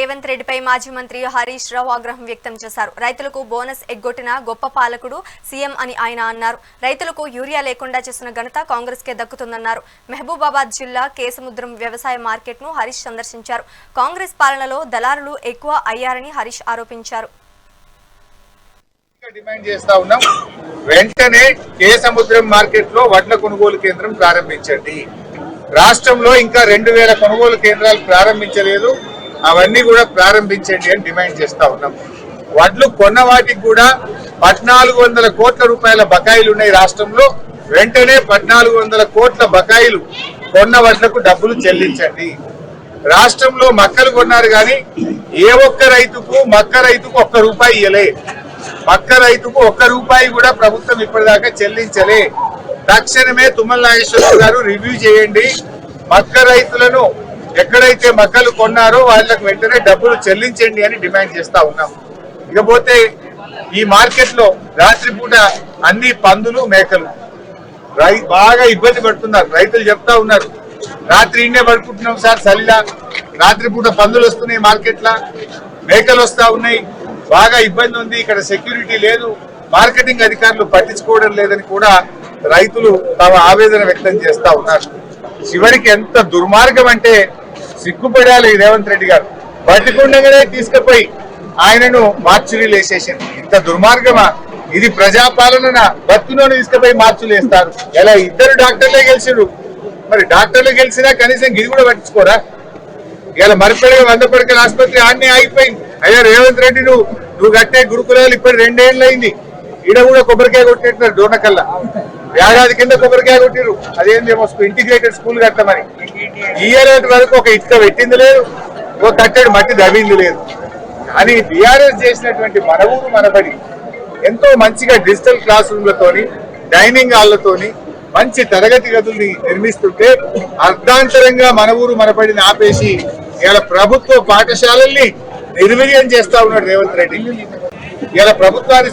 రేవంత్ రెడ్డిపై మాజీ మంత్రి హరీష్ రావు ఆగ్రహం వ్యక్తం చేశారు. రైతులకు బోనస్ ఎగ్గొట్టిన గొప్ప పాలకుడు సీఎం అని ఆయన అన్నారు. రైతులకు యూరియా లేకుండా చేసిన ఘనత కాంగ్రెస్ కే దక్కుతుందన్నారు. మహబూబాబాద్ జిల్లా కేసముద్రం వ్యవసాయ మార్కెట్ ను హరీష్ సందర్శించారు. కాంగ్రెస్ పాలనలో దళారులు ఎక్కువ అయ్యారని హరీష్ ఆరోపించారు. డిమాండ్ చేస్తా ఉన్నాం, వెంటనే కేసముద్రం మార్కెట్ లో వడ్ల కొనుగోలు కేంద్రం ప్రారంభించండి. రాష్ట్రంలో ఇంకా 2000 కొనుగోలు కేంద్రాలు ప్రారంభించలేదు, అవన్నీ కూడా ప్రారంభించండి అని డిమాండ్ చేస్తా ఉన్నాం. వడ్లు కొన్న వాటికి కూడా 1400 కోట్ల రూపాయల బకాయిలు ఉన్నాయి రాష్ట్రంలో. వెంటనే 1400 కోట్ల బకాయిలు కొన్న వడ్లకు డబ్బులు చెల్లించండి. రాష్ట్రంలో మక్కలు కొన్నారు కానీ ఏ ఒక్క రైతుకు మక్క రైతుకు ₹1 ఇయ్యలే. మక్క రైతుకు ₹1 కూడా ప్రభుత్వం ఇప్పటిదాకా చెల్లించలే. తక్షణమే తుమ్మల నాగేశ్వరరావు గారు రివ్యూ చేయండి. మక్క రైతులను ఎక్కడైతే మక్కలు కొన్నారో వాళ్ళకు వెంటనే డబ్బులు చెల్లించండి అని డిమాండ్ చేస్తా ఉన్నాం. ఇకపోతే ఈ మార్కెట్ లో రాత్రిపూట అన్ని పందులు మేకలు బాగా ఇబ్బంది పడుతున్నారు. రైతులు చెప్తా ఉన్నారు, రాత్రి ఇన్నే పడుకుంటున్నాం సార్ చలిలా, రాత్రిపూట పందులు వస్తున్నాయి, మార్కెట్ లా మేకలు వస్తా ఉన్నాయి, బాగా ఇబ్బంది ఉంది, ఇక్కడ సెక్యూరిటీ లేదు, మార్కెటింగ్ అధికారులు పట్టించుకోవడం లేదని కూడా రైతులు తమ ఆవేదన వ్యక్తం చేస్తా ఉన్నారు. చివరికి ఎంత దుర్మార్గం అంటే సిగ్గుపడాలి రేవంత్ రెడ్డి గారు. బతికుండగానే తీసుకుపోయి ఆయనను మార్చురీలు వేసేసింది. ఇంత దుర్మార్గమా ఇది? ప్రజాపాలన బతుకులోనే తీసుకుపోయి మార్చులు వేస్తారు. ఎలా 2 డాక్టర్లే గెలిచిరు, మరి డాక్టర్లు గెలిచినా కనీసం ఇది కూడా పట్టించుకోరా? ఇలా మరిపడి 100 పడకల ఆసుపత్రి ఆడనే ఆగిపోయింది. అయ్యా రేవంత్ రెడ్డి, నువ్వు కట్టే గురుకులాలు ఇప్పుడు 2 ఏళ్ళు అయింది. ఈడ కూడా కొబ్బరికాయ కొట్టేట్టున్నారు డోనకల్లా. ఏడాది కింద కొబ్బరికాయ కొట్టిరు, అదేందేమో ఇంటిగ్రేటెడ్ స్కూల్ కట్టమని. ఈ ఏడాది వరకు ఒక ఇటుక పెట్టింది లేదు, ఒక కట్టెడు మట్టి దవ్వింది లేదు. అని బీఆర్ఎస్ చేసినటువంటి మన ఊరు మనబడి ఎంతో మంచిగా డిజిటల్ క్లాస్ రూమ్లతోని డైనింగ్ హాళ్లతోని మంచి తరగతి గదుల్ని నిర్మిస్తుంటే అర్ధాంతరంగా మన ఊరు మనబడిని ఆపేసి ఇలా ప్రభుత్వ పాఠశాలల్ని నిర్వీర్యం చేస్తా ఉన్నాడు రేవంత్ రెడ్డి. ఇలా ప్రభుత్వాన్ని